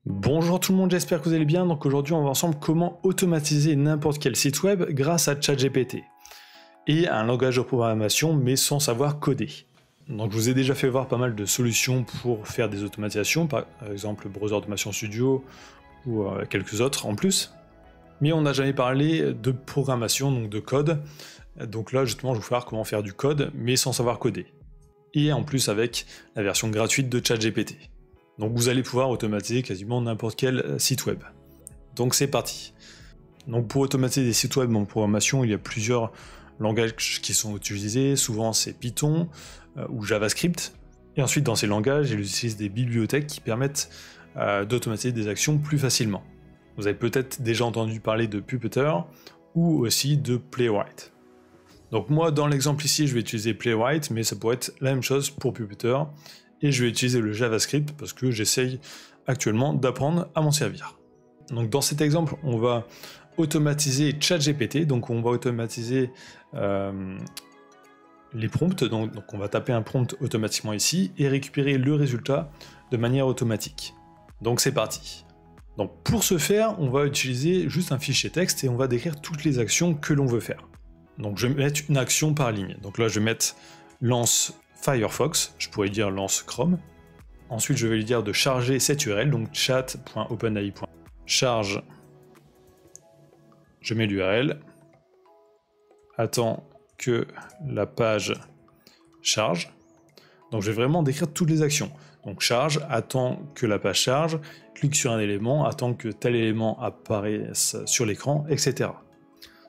Bonjour tout le monde, j'espère que vous allez bien. Donc aujourd'hui on va voir ensemble comment automatiser n'importe quel site web grâce à ChatGPT et à un langage de programmation mais sans savoir coder. Donc je vous ai déjà fait voir pas mal de solutions pour faire des automatisations, par exemple Browser Automation Studio ou quelques autres en plus. Mais on n'a jamais parlé de programmation, donc de code. Donc là justement je vais vous faire comment faire du code mais sans savoir coder. Et en plus avec la version gratuite de ChatGPT. Donc vous allez pouvoir automatiser quasiment n'importe quel site web. Donc c'est parti. Donc pour automatiser des sites web en programmation, il y a plusieurs langages qui sont utilisés. Souvent c'est Python ou JavaScript. Et ensuite dans ces langages, ils utilisent des bibliothèques qui permettent d'automatiser des actions plus facilement. Vous avez peut-être déjà entendu parler de Puppet ou aussi de Playwright. Donc moi dans l'exemple ici, je vais utiliser Playwright, mais ça pourrait être la même chose pour Puppet. Et je vais utiliser le JavaScript parce que j'essaye actuellement d'apprendre à m'en servir. Donc dans cet exemple, on va automatiser ChatGPT, donc on va automatiser les prompts, donc on va taper un prompt automatiquement ici et récupérer le résultat de manière automatique. Donc c'est parti. Donc pour ce faire, on va utiliser juste un fichier texte et on va décrire toutes les actions que l'on veut faire. Donc je vais mettre une action par ligne. Donc là je vais mettre lance Firefox, je pourrais dire lance Chrome. Ensuite, je vais lui dire de charger cette URL, donc chat.openai.charge. Je mets l'URL. Attends que la page charge. Donc, je vais vraiment décrire toutes les actions. Donc, charge, attends que la page charge, clique sur un élément, attends que tel élément apparaisse sur l'écran, etc.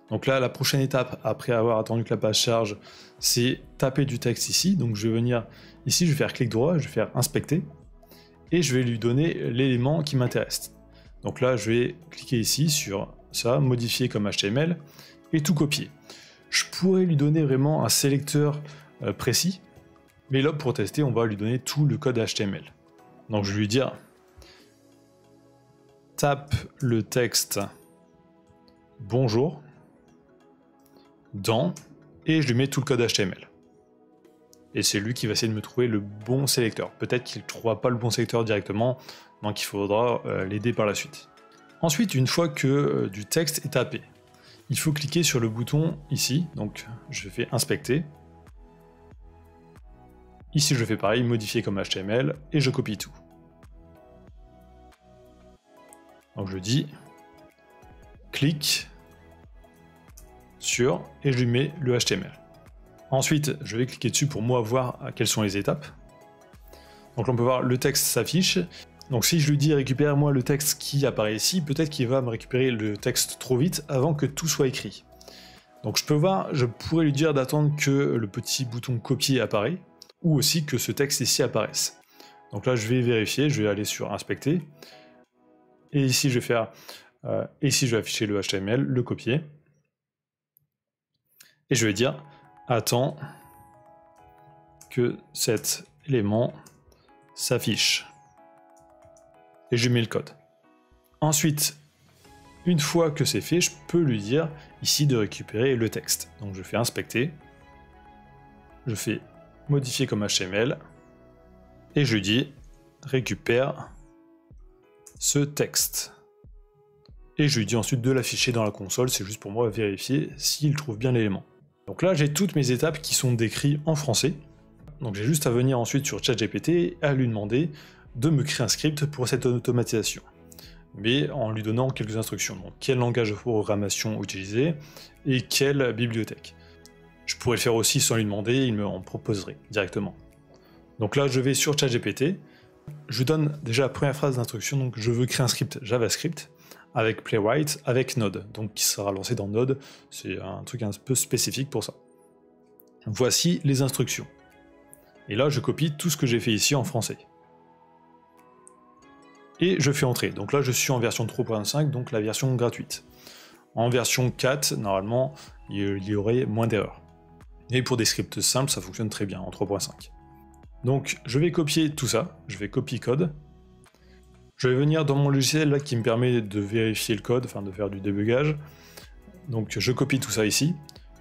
Donc là, la prochaine étape, après avoir attendu que la page charge, c'est taper du texte ici. Donc je vais venir ici, je vais faire clic droit, je vais faire inspecter, et je vais lui donner l'élément qui m'intéresse. Donc là, je vais cliquer ici sur ça, modifier comme HTML, et tout copier. Je pourrais lui donner vraiment un sélecteur précis, mais là, pour tester, on va lui donner tout le code HTML. Donc je vais lui dire, tape le texte bonjour, dans, et je lui mets tout le code HTML. Et c'est lui qui va essayer de me trouver le bon sélecteur. Peut-être qu'il ne trouvera pas le bon sélecteur directement, donc il faudra l'aider par la suite. Ensuite, une fois que du texte est tapé, il faut cliquer sur le bouton ici, donc je fais inspecter. Ici je fais pareil, modifier comme HTML, et je copie tout. Donc je dis, clique sur, et je lui mets le HTML. Ensuite, je vais cliquer dessus pour moi voir quelles sont les étapes. Donc on peut voir le texte s'affiche. Donc si je lui dis récupère moi le texte qui apparaît ici, peut-être qu'il va me récupérer le texte trop vite avant que tout soit écrit. Donc je pourrais lui dire d'attendre que le petit bouton copier apparaît, ou aussi que ce texte ici apparaisse. Donc là je vais vérifier, je vais aller sur inspecter, et ici je vais faire, ici je vais afficher le HTML, le copier. Et je vais dire, attends que cet élément s'affiche. Et je mets le code. Ensuite, une fois que c'est fait, je peux lui dire ici de récupérer le texte. Donc je fais inspecter, je fais modifier comme HTML, et je lui dis récupère ce texte. Et je lui dis ensuite de l'afficher dans la console, c'est juste pour moi vérifier s'il trouve bien l'élément. Donc là, j'ai toutes mes étapes qui sont décrites en français. Donc j'ai juste à venir ensuite sur ChatGPT et à lui demander de me créer un script pour cette automatisation. Mais en lui donnant quelques instructions. Donc quel langage de programmation utiliser et quelle bibliothèque. Je pourrais le faire aussi sans lui demander, il me en proposerait directement. Donc là, je vais sur ChatGPT. Je donne déjà la première phrase d'instruction, donc je veux créer un script JavaScript avec Playwright, avec Node, donc qui sera lancé dans Node, c'est un truc un peu spécifique pour ça. Voici les instructions. Et là, je copie tout ce que j'ai fait ici en français. Et je fais entrer. Donc là, je suis en version 3.5, donc la version gratuite. En version 4, normalement, il y aurait moins d'erreurs. Et pour des scripts simples, ça fonctionne très bien en 3.5. Donc, je vais copier tout ça, je vais copier code. Je vais venir dans mon logiciel là qui me permet de vérifier le code, enfin de faire du débugage. Donc je copie tout ça ici.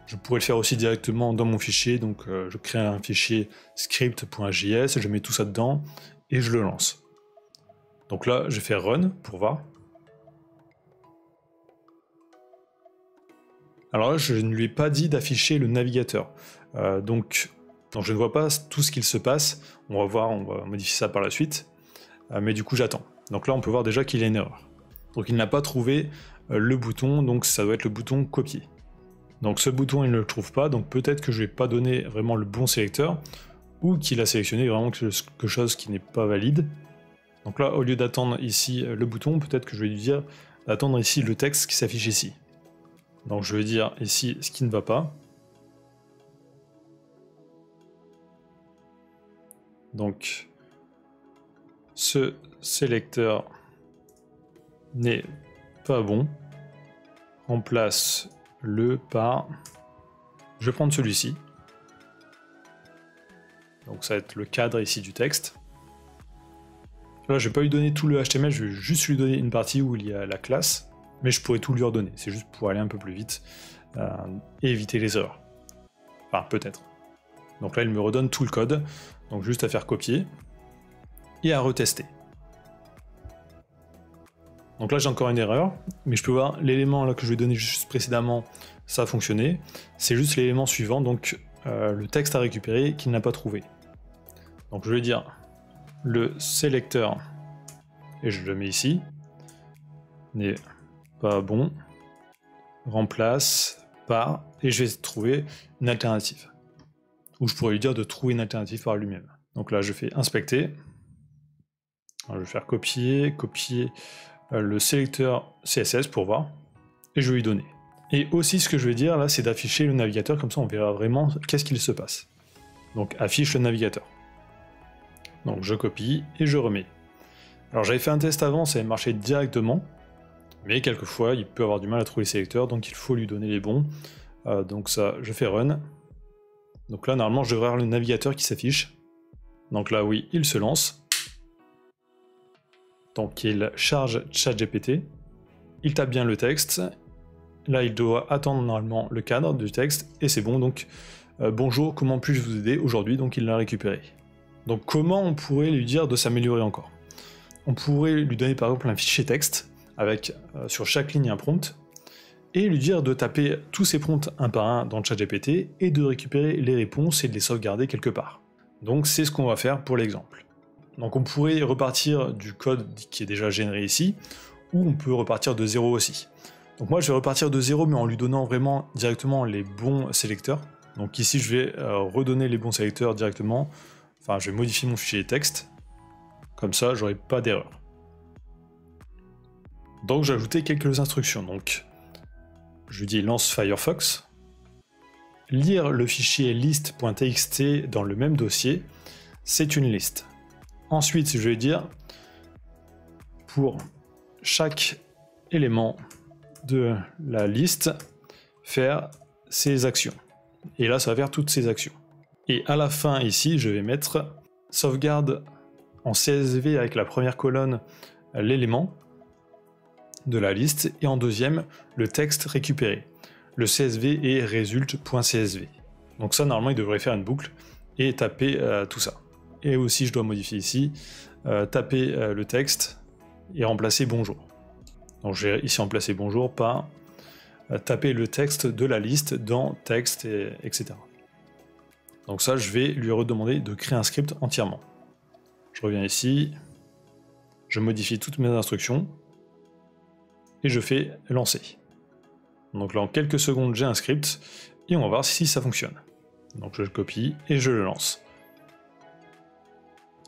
Je pourrais le faire aussi directement dans mon fichier, donc je crée un fichier script.js, je mets tout ça dedans et je le lance. Donc là, je fais run pour voir. Alors là, je ne lui ai pas dit d'afficher le navigateur. Donc je ne vois pas tout ce qu'il se passe. On va voir, on va modifier ça par la suite. Mais du coup, j'attends. Donc là, on peut voir déjà qu'il y a une erreur. Donc il n'a pas trouvé le bouton, donc ça doit être le bouton copier. Donc ce bouton, il ne le trouve pas, donc peut-être que je ne lui ai pas donné vraiment le bon sélecteur, ou qu'il a sélectionné vraiment quelque chose qui n'est pas valide. Donc là, au lieu d'attendre ici le bouton, peut-être que je vais lui dire d'attendre ici le texte qui s'affiche ici. Donc je vais dire ici ce qui ne va pas. Donc ce sélecteur n'est pas bon. Remplace-le par... Je vais prendre celui-ci. Donc ça va être le cadre ici du texte. Là, je vais pas lui donner tout le HTML, je vais juste lui donner une partie où il y a la classe. Mais je pourrais tout lui redonner, c'est juste pour aller un peu plus vite et éviter les erreurs. Enfin, peut-être. Donc là, il me redonne tout le code, donc juste à faire copier et à retester. Donc là, j'ai encore une erreur, mais je peux voir l'élément là que je lui ai donné juste précédemment, ça a fonctionné. C'est juste l'élément suivant, donc le texte à récupérer qu'il n'a pas trouvé. Donc je vais dire le sélecteur, et je le mets ici, n'est pas bon, remplace par, et je vais trouver une alternative. Ou je pourrais lui dire de trouver une alternative par lui-même. Donc là, je fais inspecter. Alors, je vais faire copier le sélecteur CSS pour voir, et je vais lui donner. Et aussi, ce que je vais dire là, c'est d'afficher le navigateur, comme ça on verra vraiment qu'est-ce qu'il se passe. Donc affiche le navigateur. Donc je copie et je remets. Alors j'avais fait un test avant, ça avait marché directement, mais quelquefois il peut avoir du mal à trouver les sélecteurs, donc il faut lui donner les bons. Donc ça, je fais run. Donc là, normalement, je devrais avoir le navigateur qui s'affiche. Donc là, oui, il se lance. Donc il charge ChatGPT. Il tape bien le texte. Là, il doit attendre normalement le cadre du texte, et c'est bon. Donc, bonjour, comment puis-je vous aider aujourd'hui? Donc il l'a récupéré. Donc comment on pourrait lui dire de s'améliorer encore? On pourrait lui donner par exemple un fichier texte, avec sur chaque ligne un prompt, et lui dire de taper tous ces prompts un par un dans ChatGPT et de récupérer les réponses et de les sauvegarder quelque part. Donc c'est ce qu'on va faire pour l'exemple. Donc on pourrait repartir du code qui est déjà généré ici, ou on peut repartir de zéro aussi. Donc moi je vais repartir de zéro, mais en lui donnant vraiment directement les bons sélecteurs. Donc ici je vais redonner les bons sélecteurs directement, enfin je vais modifier mon fichier texte, comme ça j'aurai pas d'erreur. Donc j'ai ajouté quelques instructions. Donc je lui dis lance Firefox, lire le fichier list.txt dans le même dossier, c'est une liste. Ensuite, je vais dire pour chaque élément de la liste, faire ces actions. Et là, ça va faire toutes ces actions. Et à la fin, ici, je vais mettre sauvegarde en CSV avec la première colonne l'élément de la liste, et en deuxième, le texte récupéré. Le CSV est result.csv. Donc ça, normalement, il devrait faire une boucle et taper tout ça. Et aussi, je dois modifier ici, taper le texte et remplacer bonjour. Donc je vais ici remplacer bonjour par taper le texte de la liste dans texte, etc. Donc ça, je vais lui redemander de créer un script entièrement. Je reviens ici, je modifie toutes mes instructions, et je fais lancer. Donc là, en quelques secondes, j'ai un script, et on va voir si ça fonctionne. Donc je le copie, et je le lance.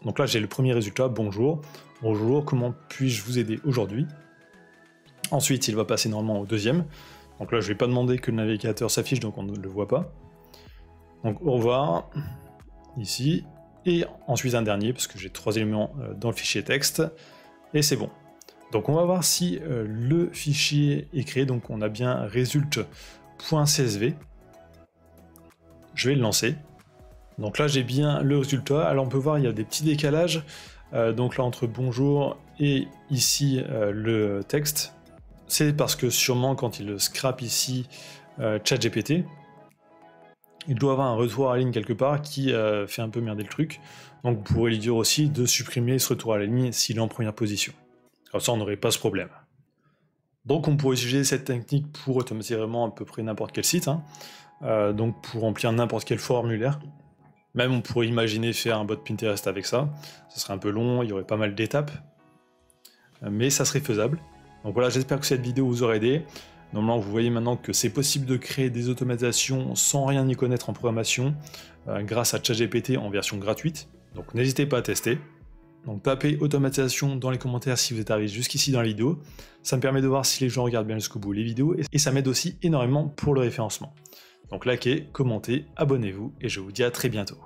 Donc là, j'ai le premier résultat, bonjour. Bonjour, comment puis-je vous aider aujourd'hui? Ensuite, il va passer normalement au deuxième. Donc là, je ne vais pas demander que le navigateur s'affiche, donc on ne le voit pas. Donc au revoir, ici. Et ensuite un dernier, parce que j'ai 3 éléments dans le fichier texte. Et c'est bon. Donc on va voir si le fichier est créé. Donc on a bien result.csv. Je vais le lancer. Donc là j'ai bien le résultat. Alors on peut voir il y a des petits décalages. Donc là entre bonjour et ici le texte. C'est parce que sûrement quand il scrape ici ChatGPT, il doit avoir un retour à la ligne quelque part qui fait un peu merder le truc. Donc vous pourrez lui dire aussi de supprimer ce retour à la ligne s'il est en première position. Comme ça on n'aurait pas ce problème. Donc on pourrait utiliser cette technique pour automatiser vraiment à peu près n'importe quel site, hein. Donc pour remplir n'importe quel formulaire. Même on pourrait imaginer faire un bot Pinterest avec ça. Ça serait un peu long, il y aurait pas mal d'étapes. Mais ça serait faisable. Donc voilà, j'espère que cette vidéo vous aura aidé. Normalement, vous voyez maintenant que c'est possible de créer des automatisations sans rien y connaître en programmation grâce à ChatGPT en version gratuite. Donc n'hésitez pas à tester. Donc tapez automatisation dans les commentaires si vous êtes arrivé jusqu'ici dans la vidéo. Ça me permet de voir si les gens regardent bien jusqu'au bout les vidéos et ça m'aide aussi énormément pour le référencement. Donc likez, commentez, abonnez-vous et je vous dis à très bientôt.